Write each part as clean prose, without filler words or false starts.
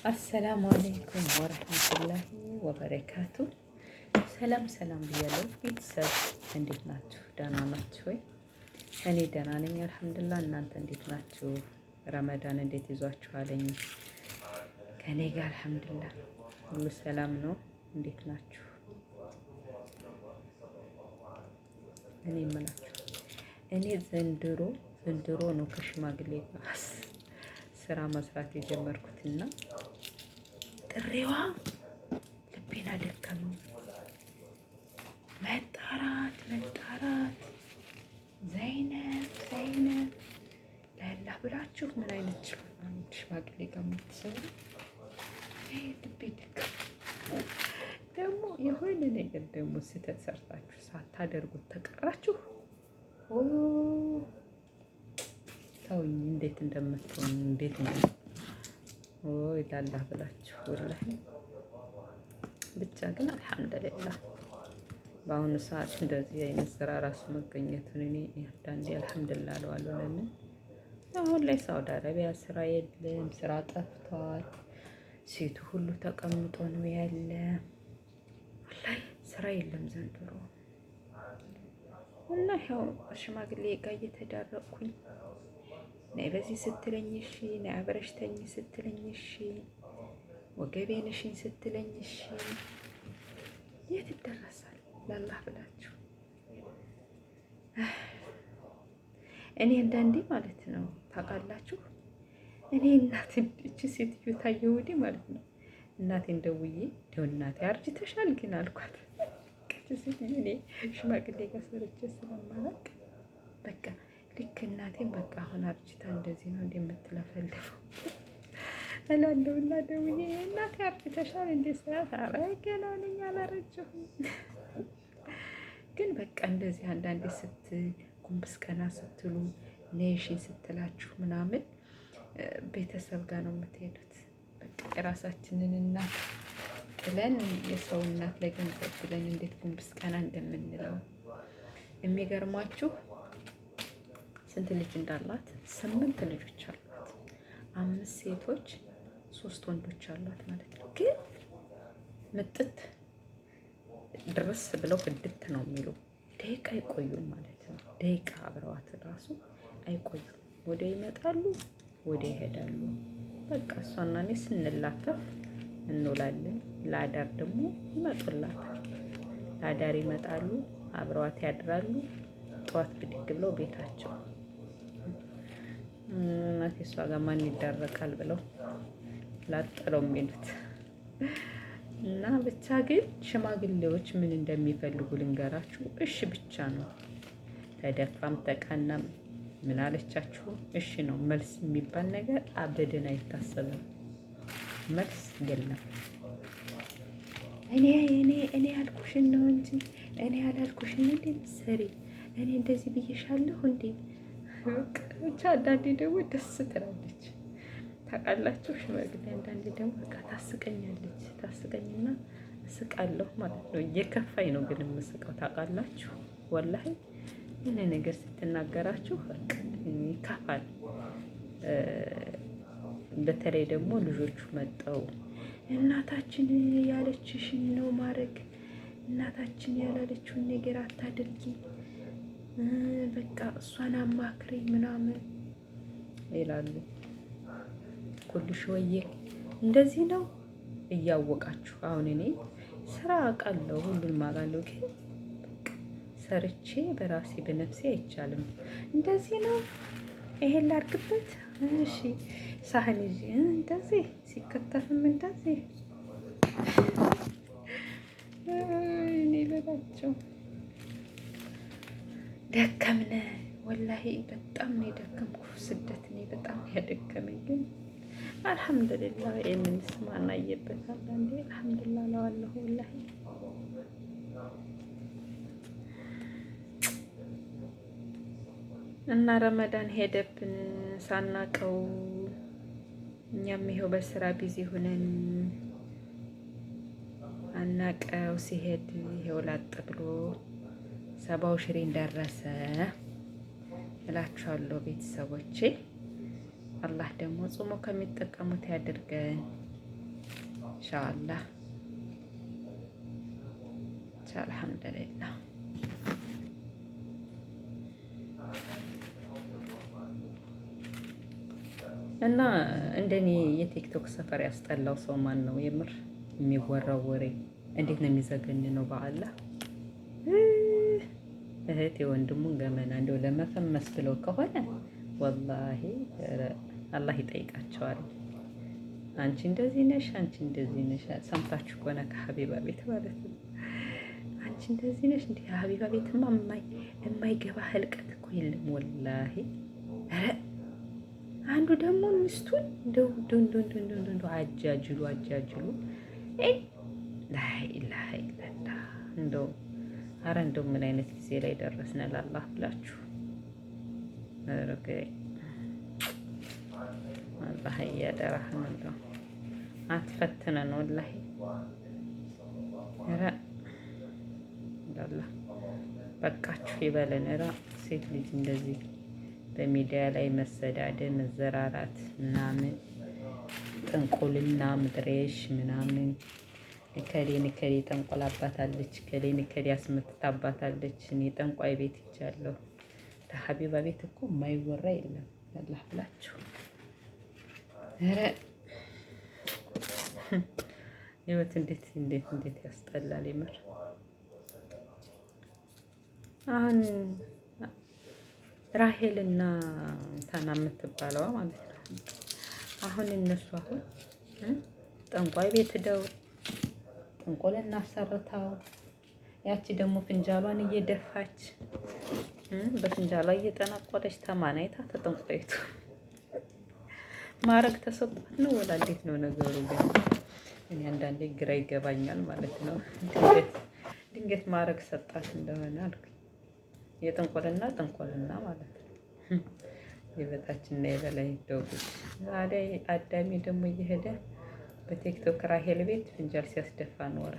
አሰላሙ አለይኩም ወረህመቱላሂ ወበረካቱ። ሰላም ሰላም ብያለሁ ቤተሰብ፣ እንዴት ናችሁ? ደህና ናችሁ ወይ? እኔ ደህና ነኝ አልሐምዱሊላህ። እናንተ እንዴት ናችሁ? ረመዳን እንዴት ይዟችኋለኝ? ከእኔ ጋር አልሐምዱሊላህ ሁሉ ሰላም ነው። እንዴት ናችሁ? እኔ የምላችሁ እኔ ዘንድሮ ነው ከሽማግሌ ጋር ስራ መስራት የጀመርኩትና ጥሬዋ ልቤን አደከመው። መጣራት ዘይነብ ለላ ብላችሁ ምን አይነት ሽማግሌ ጋር የምትሰሩ ልቤ ደከመው። ደግሞ የሆነ ነገር ደግሞ ስህተት ሰርታችሁ ሳታደርጉት ተቀራችሁ ተውኝ። እንዴት እንደምትሆን እንዴት ነው ላላህ ብላችሁ ወላሂ። ብቻ ግን አልሐምዱሊላህ በአሁኑ ሰዓት እንደዚህ አይነት ስራ ራሱ መገኘቱን እኔ አንዳንዴ አልሐምዱሊላህ እለዋለሁ። ለምን አሁን ላይ ሳውዲ አረቢያ ስራ የለም፣ ስራ ጠፍቷል። ሴቱ ሁሉ ተቀምጦ ነው ያለ። ወላሂ ስራ የለም ዘንድሮ እና ያው ሽማግሌ ጋር እየተዳረቅኩኝ ነይ በዚህ ስትለኝ እሺ፣ ነይ አብረሽ ተኝ ስትለኝ እሺ፣ ወገቤን እሺን ስትለኝ እሺ። የት ይደረሳል? ላላህ ብላችሁ እኔ አንዳንዴ ማለት ነው ታውቃላችሁ፣ እኔ እናቴ እቺ ሴትዮ ታየው ወዲህ ማለት ነው እናቴን ደውዬ እንደው እናቴ አርጅተሻል ግን አልኳት። ሴትዮ እኔ ሽማግሌ ጋር ሰርቼ ስለማላውቅ በቃ ልክ እናቴን በቃ አሁን አርጅታ እንደዚህ ነው እንደምትለፈልፈው እላለሁ። እና ደውዬ እናቴ አርጅተሻል እንዴ ስላት፣ ኧረ ገና ነኝ አላረጀሁም። ግን በቃ እንደዚህ አንዳንዴ ጎንበስ ቀና ስትሉ ነይሺ ስትላችሁ ምናምን ቤተሰብ ጋር ነው የምትሄዱት። በቃ የራሳችንን እናት ጥለን የሰው እናት ለገንዘብ ብለን እንዴት ጎንበስ ቀና እንደምንለው የሚገርማችሁ ስንት ልጅ እንዳላት 8 ልጆች አሏት። 5 ሴቶች 3 ወንዶች አሏት ማለት ነው። ግን ምጥት ድረስ ብለው ህድት ነው የሚሉ ደቂቃ አይቆዩም ማለት ነው። ደቂቃ አብረዋት ራሱ አይቆዩም። ወደ ይመጣሉ፣ ወደ ይሄዳሉ። በቃ እሷና እኔ ስንላተፍ እንውላለን። ለአዳር ደግሞ ይመጡላታል። ለአዳር ይመጣሉ፣ አብረዋት ያድራሉ። ጠዋት ብድግ ብለው ቤታቸው እናቴ እሷ ጋር ማን ይዳረቃል ብለው ላጥለው የሚሉት እና ብቻ ግን ሽማግሌዎች ምን እንደሚፈልጉ ልንገራችሁ። እሺ ብቻ ነው። ተደፋም ተቀናም ምን አለቻችሁ እሺ ነው። መልስ የሚባል ነገር አበደን አይታሰብም። መልስ የለም። እኔ ያልኩሽን ነው እንጂ እኔ ያላልኩሽን እንዴ ሰሪ እኔ እንደዚህ ብዬሻለሁ እንዴ። ብቻ አንዳንዴ ደግሞ ደስ ትላለች ታውቃላችሁ። ሽማግሌ አንዳንዴ ደግሞ በቃ ታስቀኝና እስቃለሁ ማለት ነው። እየከፋኝ ነው ግን የምስቀው ታውቃላችሁ። ወላሂ ምን ነገር ስትናገራችሁ በቃ ይከፋል። በተለይ ደግሞ ልጆቹ መጠው እናታችን ያለችሽን ነው ማድረግ፣ እናታችን ያላለችውን ነገር አታድርጊ፣ በቃ እሷን አማክሪ ምናምን ይላሉ። ኩልሽ ወዬ እንደዚህ ነው እያወቃችሁ። አሁን እኔ ስራ አውቃለሁ፣ ሁሉንም አውቃለሁ። ግን ሰርቼ በራሴ በነፍሴ አይቻልም። እንደዚህ ነው ይሄን ላድርግበት፣ እሺ ሳህን ይዤ እንደዚህ ሲከተፍም እንደዚህ እኔ ልላቸው ደከምነ። ወላሂ በጣም ነው የደከምኩ። ስደት እኔ በጣም ያደከመኝ። ግን አልሐምዱሊላህ የምንስ ማናየበታል አንዴ አልሐምዱሊላህ ለዋለሁ ወላሂ። እና ረመዳን ሄደብን ሳናቀው። እኛም ይሄው በስራ ቢዚ ሆነን አናቀው ሲሄድ ይሄው ላጥ ብሎ 70 ሽሪን ደረሰ እላችኋለሁ ቤተሰቦቼ። አላህ ደግሞ ጾሞ ከሚጠቀሙት ያድርገን። ኢንሻአላህ አልሐምዱሊላህ። እና እንደኔ የቲክቶክ ሰፈር ያስጠላው ሰው ማን ነው? የምር የሚወራው ወሬ እንዴት ነው የሚዘገንነው! በአላህ እህት የወንድሙን ገመና እንደው ለመፈመስ ብለው ከሆነ ወላሂ አላህ ይጠይቃቸዋል። አንቺ እንደዚህ ነሽ፣ አንቺ እንደዚህ ነሽ። ሰምታችሁ ከሆነ ከሀቢባ ቤት ማለት ነው። አንቺ እንደዚህ ነሽ እንዴ? ሀቢባ ቤትማ የማይገባ ህልቀት እኮ የለም ወላሂ። ኧረ አንዱ ደግሞ ሚስቱን እንደው አጃጅሉ ላኢላሀ ኢለላህ እንደው ኧረ እንደው ምን አይነት ጊዜ ላይ ደረስን ላላህ ብላችሁ ረገይ አላህ እያደራህን እንደው አትፈትነን ወላሂ። ኧረ እንዳላህ በቃችሁ ይበለን። ኧረ ሴት ልጅ እንደዚህ በሚዲያ ላይ መሰዳደብ፣ መዘራራት ምናምን ጥንቁልና ምድሬሽ ምናምን እከሌ ጠንቆላባታለች፣ እከሌ አስመትታባታለች። እኔ ጠንቋይ ቤት ይቻለሁ። ለሀቢባ ቤት እኮ የማይወራ የለም። አላህ ብላችሁ ኧረ ህይወት እንዴት ያስጠላል የምር። አሁን ራሄልና ታና የምትባለዋ ማለት ነው። አሁን እነሱ ጠንቋይ ቤት ሄደው ጥንቆልና አሰርተው ያቺ ደግሞ ፍንጃሏን እየደፋች በፍንጃሏ እየጠነቆለች ተማናይታ ተጠንቋይቱ ማረግ ተሰጧት ነው ወላ እንዴት ነው ነገሩ? ግን እኔ አንዳንዴ ግራ ይገባኛል ማለት ነው። ድንገት ማረግ ሰጣት እንደሆነ አልኩኝ። ጥንቆልና ማለት ነው። የበታችና የበላይ ደውጉት። ዛሬ አዳሚ ደግሞ እየሄደ በቲክቶክ ራሄል ቤት ፍንጃል ሲያስደፋ ኖረ።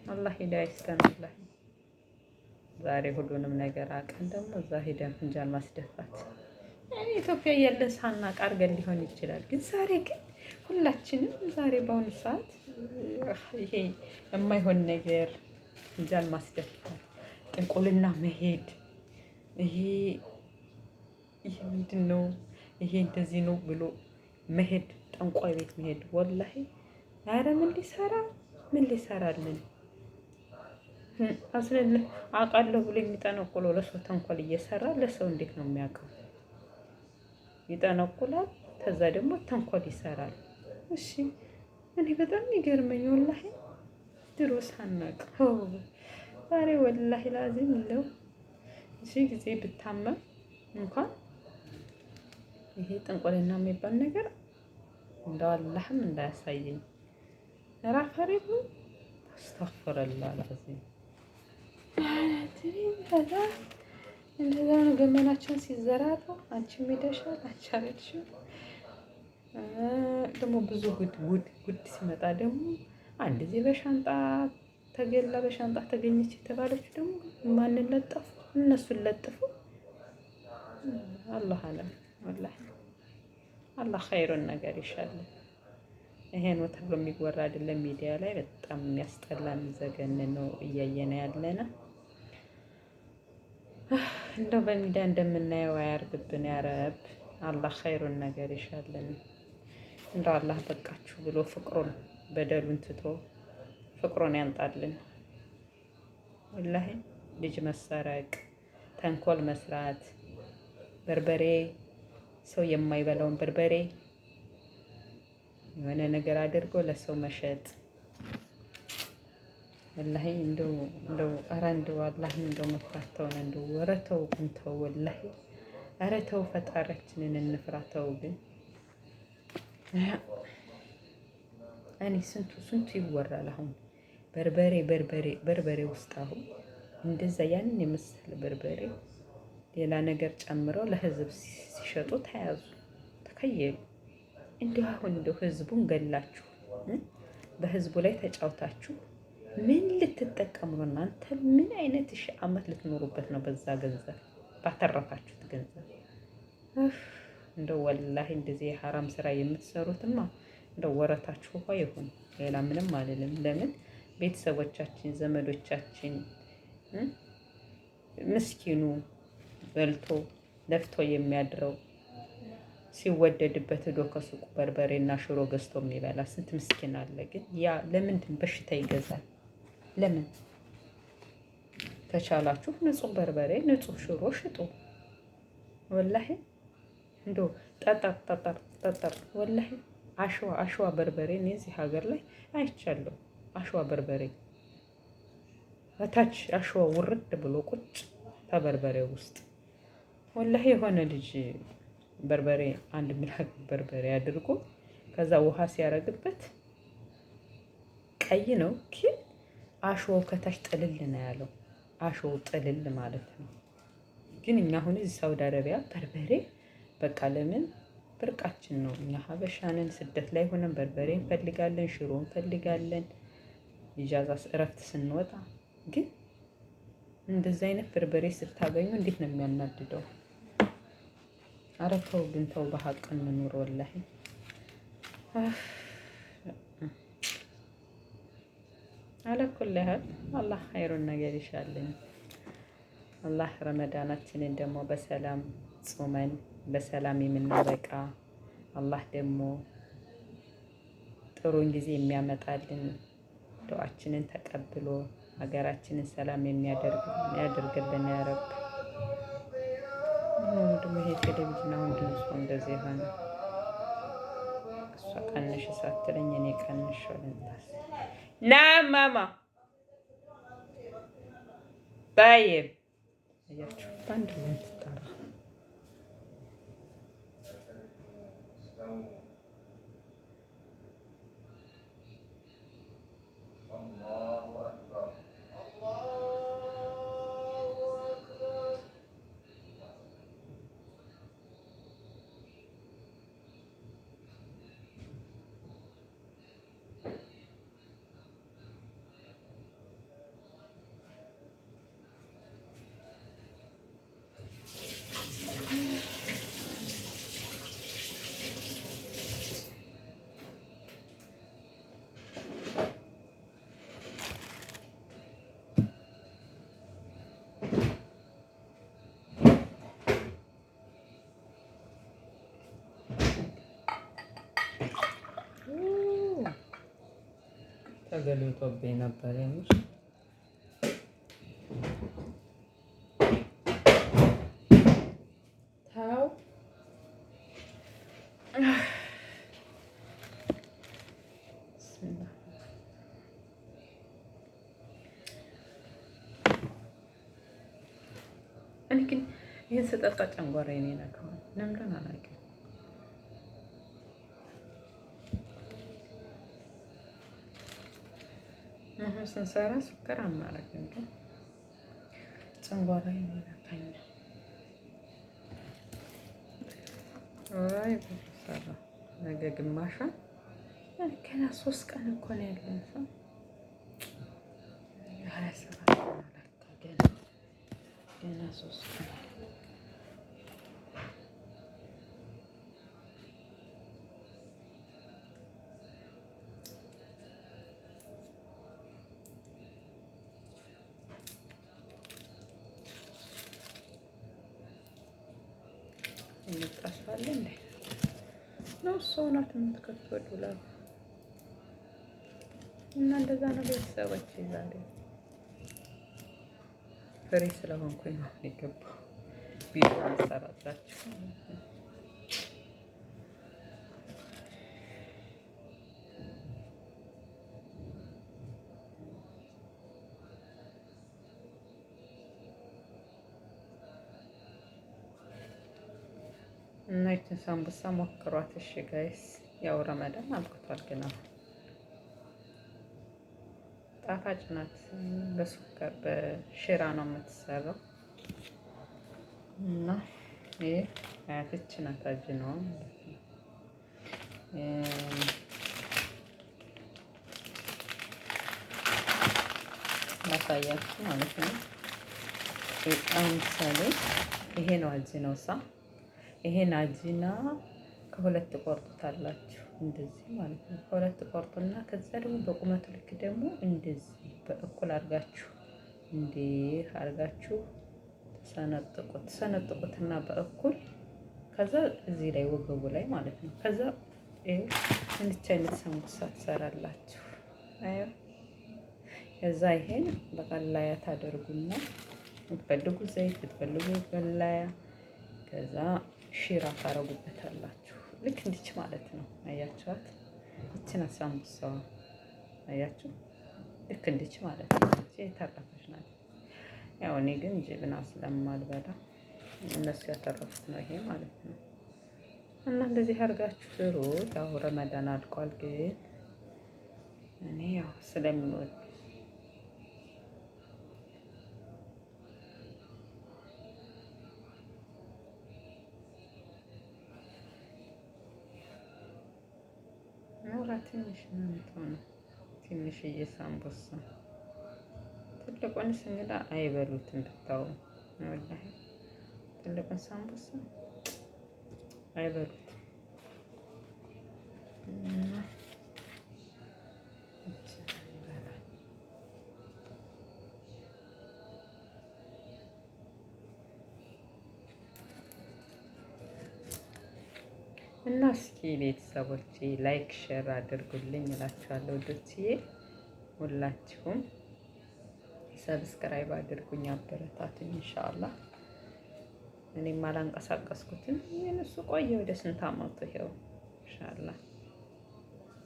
አላህ ሂዳያ ይስጠን። ዛሬ ሁሉንም ነገር አቀን ደግሞ እዛ ሄደን ፍንጃል ማስደፋት ኢትዮጵያ ያለ ሳናቅ አድርገን ሊሆን ይችላል። ግን ዛሬ ግን ሁላችንም ዛሬ በአሁኑ ሰዓት ይሄ የማይሆን ነገር ፍንጃል ማስደፋት፣ ጥንቁልና መሄድ ይሄ ምንድን ነው? ይሄ እንደዚህ ነው ብሎ መሄድ፣ ጠንቋይ ቤት መሄድ ወላሂ ኧረ ምን ሊሰራልን አስለለ አውቃለሁ ብሎ የሚጠነቁለው ለሰው ተንኮል እየሰራ ለሰው እንዴት ነው የሚያውቀው? ይጠነቁላል፣ ከዛ ደግሞ ተንኮል ይሰራል። እሺ እኔ በጣም ይገርመኝ ወላሂ ድሮ ሳናውቀው ዛሬ ወላሂ ላዚም ነው እዚህ ጊዜ ብታመም እንኳን ይሄ ጥንቆልና የሚባል ነገር እንደው አላህም እንዳያሳየኝ ራፈሪቱ አስተግፍሩላህ አልዓዚም። እንደዛ ነው ገመናችን ሲዘራሩ አንቺም ሄደሻል፣ አንቺ አልሄድሽም። ደግሞ ብዙ ጉድ ሲመጣ ደግሞ አንድ ጊዜ በሻንጣ ተገላ በሻንጣ ተገኘች የተባለችው ደግሞ ማንን ለጠፉ? እነሱን ለጥፉ። አላህ አለም ወላሂ አላህ ኸይሩን ነገር ይሻላል። ይሄ ነው ተብሎ የሚወራ አይደለም። ሚዲያ ላይ በጣም የሚያስጠላ የሚዘገንን ነው እያየን ያለና እንደው በሚዲያ እንደምናየው አያርግብን ያረብ። አላህ ኸይሩን ነገር ይሻለን። እንደው አላህ በቃችሁ ብሎ ፍቅሩን በደሉን ትቶ ፍቅሩን ያንጣልን። ወላሂ ልጅ መሰረቅ፣ ተንኮል መስራት፣ በርበሬ ሰው የማይበላውን በርበሬ የሆነ ነገር አድርጎ ለሰው መሸጥ ወላሂ እንደው ኧረ እንደው አላህን እንደው መፍራተውን እንደው ኧረ ተው ግን ተው ወላሂ ኧረ ተው ፈጣሪያችንን እንፍራተው። ግን እኔ ስንቱ ይወራል። አሁን በርበሬ ውስጥ አሁን እንደዛ ያንን የመሰለ በርበሬ ሌላ ነገር ጨምረው ለህዝብ ሲሸጡ ተያዙ፣ ተከየሉ። እንዲሁ አሁን እንደው ህዝቡን ገላችሁ በህዝቡ ላይ ተጫውታችሁ ምን ልትጠቀሙ ነው እናንተ? ምን አይነት ዓመት ልትኖሩበት ነው በዛ ገንዘብ ባተረፋችሁት ገንዘብ? እንደው ወላሂ እንደዚህ የሐራም ስራ የምትሰሩትማ እንደው ወረታችሁ እንኳ ይሁን፣ ሌላ ምንም አልልም። ለምን ቤተሰቦቻችን ዘመዶቻችን ምስኪኑ በልቶ ለፍቶ የሚያድረው ሲወደድበት ሄዶ ከሱቁ በርበሬና ሽሮ ገዝቶ የሚበላ ስንት ምስኪን አለ። ግን ያ ለምንድን በሽታ ይገዛል? ለምን? ከቻላችሁ ንጹህ በርበሬ ንጹህ ሽሮ ሽጡ። ወላሂ እንዶ ጠጠር ወላሂ አሸዋ በርበሬ እኔ እዚህ ሀገር ላይ አይቻለሁ። አሸዋ በርበሬ በታች አሸዋ ውርድ ብሎ ቁጭ ከበርበሬው ውስጥ ወላሂ የሆነ ልጅ በርበሬ አንድ ሚላግ በርበሬ አድርጎ ከዛ ውሃ ሲያረግበት ቀይ ነው፣ ግን አሸዋው ከታች ጥልል ነው ያለው። አሸዋው ጥልል ማለት ነው። ግን እኛ አሁን እዚህ ሳውዲ አረቢያ በርበሬ በቃ ለምን ብርቃችን ነው። እኛ ሀበሻንን ስደት ላይ ሆነን በርበሬ እንፈልጋለን፣ ሽሮ እንፈልጋለን። ኢጃዛ እረፍት ስንወጣ ግን እንደዚህ አይነት በርበሬ ስታገኙ እንዴት ነው የሚያናድደው? ኧረ ተው ግን ተው፣ በሀቅ እንኑር ወላሂ። አለኩል ያህል አላህ ኸይሩን ነገር ይሻልን። አላህ ረመዳናችንን ደግሞ በሰላም ጾመን በሰላም የምናበቃ አላህ ደግሞ ጥሩን ጊዜ የሚያመጣልን ዱዓችንን ተቀብሎ ሀገራችንን ሰላም የሚያደርግልን ያ ረብ። ደግሞ ይሄ ቴሌቪዥን አሁን ድምፁ እንደዚህ የሆነ እሷ ቀንሽ ሳትለኝ እኔ ቀንሽ ልንታስ ና ማማ ባይብ እያችሁ በአንድ ላይ ትጠራ ተገልጦብኝ ነበር የምር። ታው እኔ ግን ይህን ስጠጣ ጨንጓራዬን ይነካዋል። ለምን አላውቅም። ስንሰራ ስኳር አናረግም፣ ግን ጨንጓራዬን ይነካኛል። ሰራ ነገ ግማሿን ገና 3 ቀን እኮ ነው ያለን ሰው 27 ገና 3 ቀን እንጣፋለ እንዴ ነው ሶናት የምትከፈቱ ላ እና እንደዛ ነው ቤተሰቦች። ዛሬ ፍሬ ስለሆንኩኝ ነው የገባው ቪዲዮ እንሰራላችሁ። እና ይችን ሳምቡሳ ሞክሯት እሺ ጋይስ። ያው ረመዳን አልቅቷል፣ ግን አሁን ጣፋጭ ናት። በሱከር በሽራ ነው የምትሰራው እና ይሄ አያትች ናት አጅነዋ ማለት ነው። ማሳያችሁ ማለት ነው። ምሳሌ ይሄ ነው አጅነው ሳ ይሄን አጂና ከሁለት ቆርጡታላችሁ። እንደዚህ ማለት ነው። ከሁለት ቆርጡና ከዛ ደግሞ በቁመቱ ልክ ደግሞ እንደዚህ በእኩል አድርጋችሁ እንዲህ አድርጋችሁ ሰነጥቁትና በእኩል ከዛ እዚህ ላይ ወገቡ ላይ ማለት ነው። ከዛ እንድቻ አይነት ሰሙሳ ትሰራላችሁ። አዮ ከዛ ይሄን በቀላያ ታደርጉና ብትፈልጉ ዘይት ብትፈልጉ በላያ ከዛ ሺራ ታረጉበታላችሁ። ልክ እንዲች ማለት ነው። አያችኋት? ይችን አሳምቡሳዋ አያችሁ? ልክ እንዲች ማለት ነው። የተረፈች ናት። ያው እኔ ግን ጅብና ስለማልበላ እነሱ ያተረፉት ነው ይሄ ማለት ነው። እና እንደዚህ አድርጋችሁ ስሩ። ያው ረመዳን አልቋል፣ ግን እኔ ያው ስለሚወድ ትንሽ ነው። ትንሽዬ ሳምቡሳ ትልቁንስ እንግዳ አይበሉትም ብታው ወላሂ ትልቁን ሳምቡሳ አይበሉትም። እና እስኪ ቤተሰቦቼ ላይክ ሼር አድርጉልኝ እላችኋለሁ። ወዶችዬ ሁላችሁም ሰብስክራይብ አድርጉኝ፣ አበረታቱኝ። ኢንሻአላህ እኔም አላንቀሳቀስኩትም። እሱ ቆየ ወደ ስንት አመቱ ይሄው ኢንሻአላህ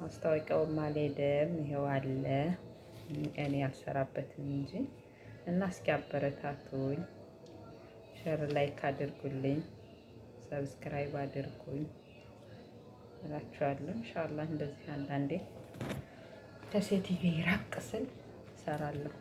ማስታወቂያውም አልሄደም። ይሄው አለ እኔ ያልሰራበትም እንጂ እና እስኪ አበረታቱኝ፣ ሼር ላይክ አድርጉልኝ፣ ሰብስክራይብ አድርጉኝ እላችኋለሁ። ኢንሻአላህ እንደዚህ አንዳንዴ ከሴትዬ ራቅ ስል እሰራለሁ።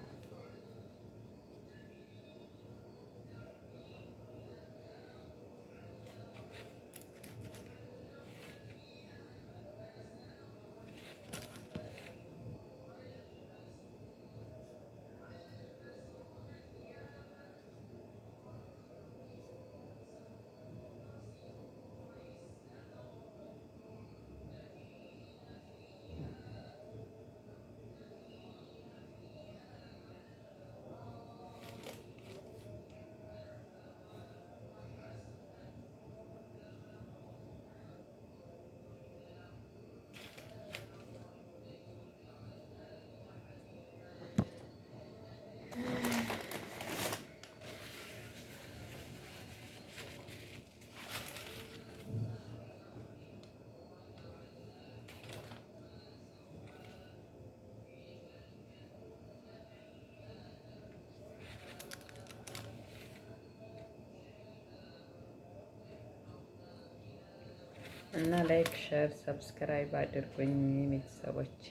እና ላይክ ሼር ሰብስክራይብ አድርጉኝ ቤተሰቦቼ።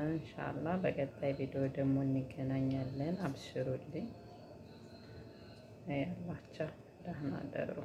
ኢንሻአላህ በቀጣይ ቪዲዮ ደግሞ እንገናኛለን። አብሽሩልኝ። ያላችሁ ደህና ደሩ።